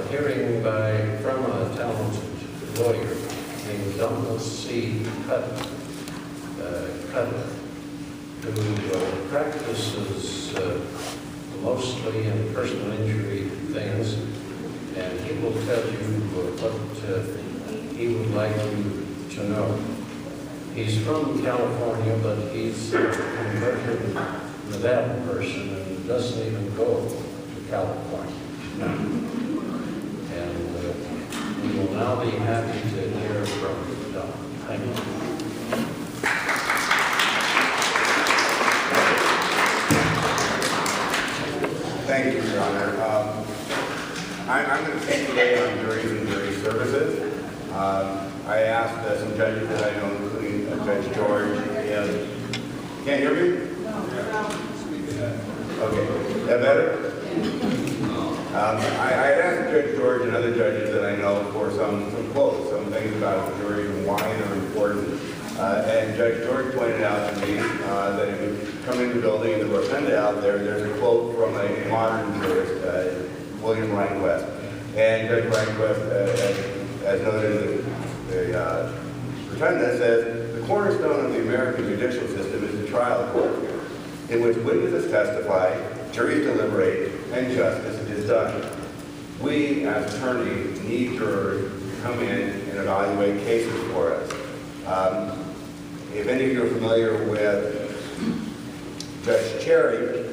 hearing from a talented lawyer named Donald C. Kudler, who practices mostly in personal injury things, and he will tell you what he would like you to know. He's from California, but he's a converted Nevada person and doesn't even go to California now. And we will now be happy to hear from Don. Thank you. Thank you, Your Honor. I'm going to speak today on juries and jury services. I asked some judges that I know, including Judge George. Can't hear me? Okay. Is that better? I asked Judge George and other judges that I know for some quotes, some things about juries and why they're important. And Judge George pointed out to me that if you come into the building and the rotunda out there, there's a quote from a modern jurist, William Rehnquist. And Judge Rehnquist, as noted in the rotunda, says, "The cornerstone of the American judicial system is the trial court, in which witnesses testify, juries deliberate, and justice is done. We, as attorneys, need jurors to come in and evaluate cases for us." If any of you are familiar with Judge Cherry,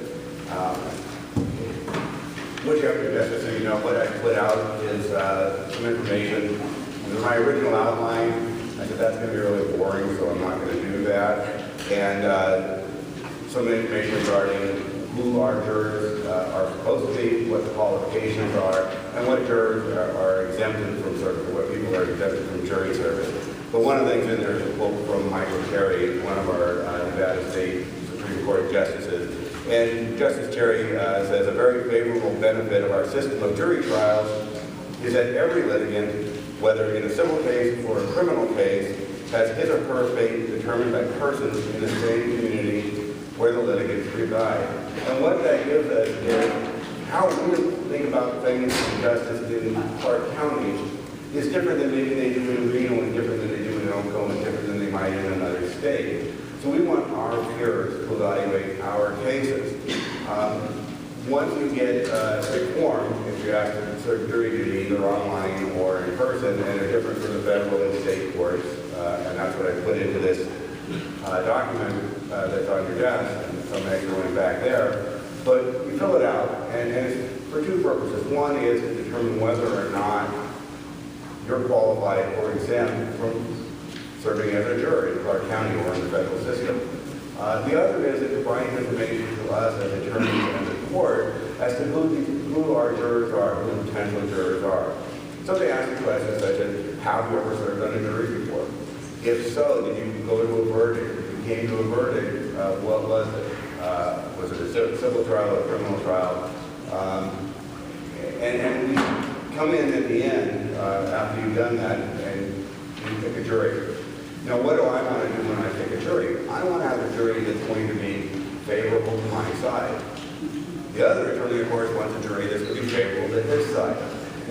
which after justice, so you know what I put out is some information. In my original outline, I said that's going to be really boring, so I'm not going to do that. And some information regarding who our jurors are supposed to be, what the qualifications are, and what jurors are exempted from service, what people are exempted from jury service. But one of the things in there is a quote from Michael Terry, one of our Nevada State Supreme Court justices. And Justice Terry says, "A very favorable benefit of our system of jury trials is that every litigant, whether in a civil case or a criminal case, has his or her fate determined by persons in the same community where the litigants reside." And what that gives us is how we think about things in justice in Clark County is different than maybe they do in Reno, and different than they do in Elko, and different than they might in another state. So we want our peers to evaluate our cases. Once you get reformed, if you ask to serve jury duty either online or in person, and they're different from the federal and state courts, and that's what I put into this document that's on your desk, and some extra went back there. But you fill it out, and it's for two purposes. One is to determine whether or not you're qualified or exempt from serving as a juror in Clark County or in the federal system. The other is to provide information to us as attorneys and the court as to who our jurors are, who the potential jurors are. So they ask you questions such as, have you ever served on a jury before? If so, did you go to a verdict? If you came to a verdict, what was it? Was it a civil trial or a criminal trial? And we come in at the end, after you've done that, and you pick a jury. Now, what do I want to do when I pick a jury? I want to have a jury that's going to be favorable to my side. The other attorney, of course, wants a jury that's going to be favorable to his side.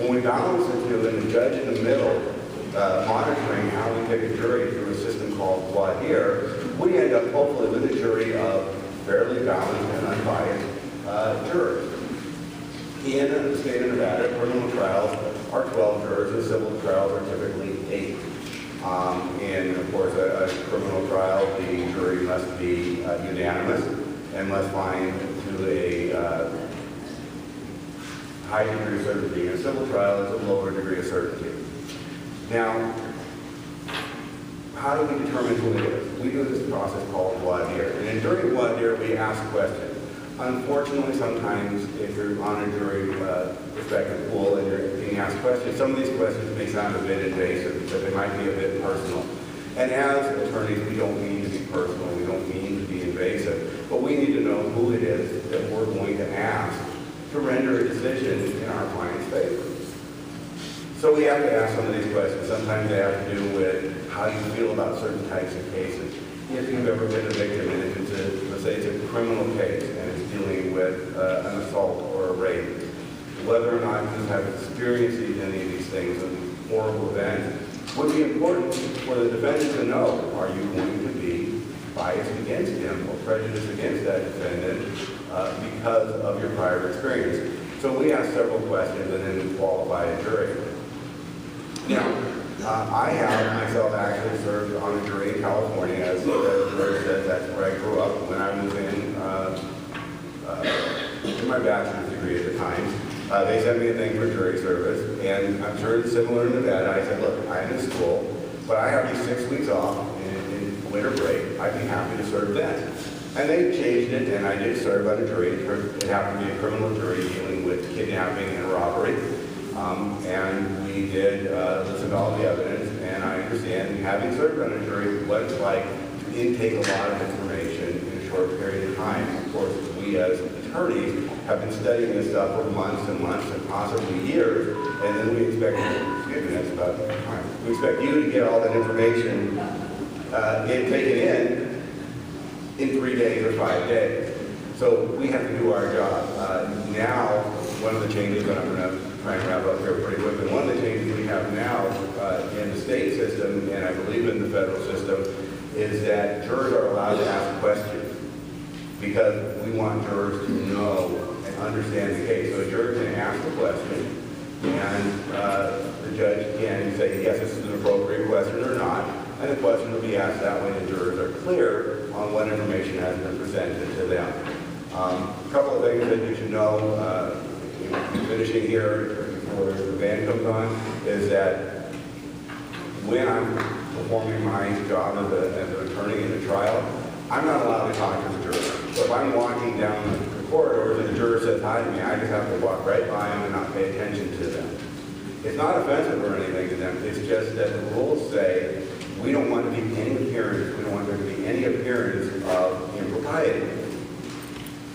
When we balance the two and the judge in the middle, monitoring how we pick a jury through a system called voir dire, we end up hopefully with a jury of fairly balanced and unbiased jurors. In the state of Nevada, criminal trials are 12 jurors, and civil trials are typically 8. And of course, a criminal trial, the jury must be unanimous and must find to a high degree of certainty. A civil trial is a lower degree of certainty. Now, how do we determine who it is? We do this process called voir dire. And during voir dire, we ask questions. Unfortunately, sometimes if you're on a jury perspective pool and you're being asked questions, some of these questions may sound a bit invasive because they might be a bit personal. And as attorneys, we don't mean to be personal, we don't mean to be invasive, but we need to know who it is that we're going to ask to render a decision in our client's favor. So we have to ask some of these questions. Sometimes they have to do with how you feel about certain types of cases. If you've ever been a victim, and if it's let's say it's a criminal case and it's dealing with an assault or a rape, whether or not you have experienced any of these things and horrible events, would be important for the defendant to know. Are you going to be biased against him or prejudiced against that defendant because of your prior experience? So we asked several questions and then we qualify a jury. Now, I have myself actually served on a jury in California, as Larry said, that's where I grew up when I was in my bachelor's degree at the time. They sent me a thing for jury service, and I'm sure it's similar in Nevada. I said, look, I'm in school, but I have these 6 weeks off in winter break. I'd be happy to serve then. And they changed it, and I did serve on a jury. It happened to be a criminal jury dealing with kidnapping and robbery. And we did listen to all the evidence, and I understand, having served on a jury, what it's like to intake a lot of information in a short period of time. Of course, we as attorneys have been studying this stuff for months and months and possibly years, and then we expect you, excuse me, that's about time. We expect you to get all that information taken in 3 days or 5 days. So we have to do our job. Now, one of the changes, and I'm going to try and wrap up here pretty quickly, one of the changes we have now in the state system, and I believe in the federal system, is that jurors are allowed to ask questions because we want jurors to know and understand the case. So a juror can ask a question, and the judge can say, yes, this is an appropriate question or not, and the question will be asked that way the jurors are clear on what information has been presented to them. A couple of things that you should know, finishing here before the band comes on, is that when I'm performing my job as an attorney in a trial, I'm not allowed to talk to the juror. So if I'm walking down the corridor and the juror says hi to me, I just have to walk right by them and not pay attention to them. It's not offensive or anything to them, it's just that the rules say we don't want to be any appearance, we don't want there to be any appearance of impropriety.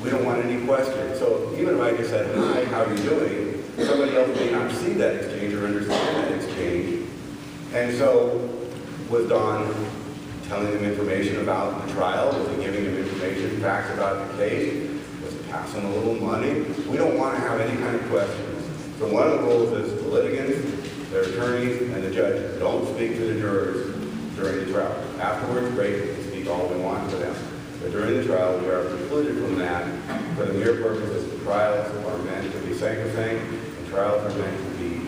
We don't want any questions. So even if I just said, hi, how are you doing? Somebody else may not see that exchange or understand that exchange. And so was Don telling them information about the trial? Was he giving them information, facts about the case? Was he passing a little money? We don't want to have any kind of questions. So one of the rules is the litigants, their attorneys, and the judge don't speak to the jurors during the trial. Afterwards, great, we can speak all we want to them. But during the trial, we are precluded from that for the mere purpose that trials are meant to be sacrosanct, and trials are meant to be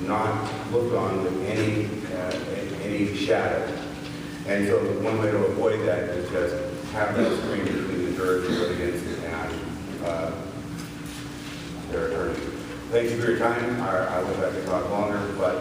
not looked on with any shadow. And so one way to avoid that is just have that screen between the jurors and litigants and their attorneys. Thank you for your time. I wish I could talk longer, but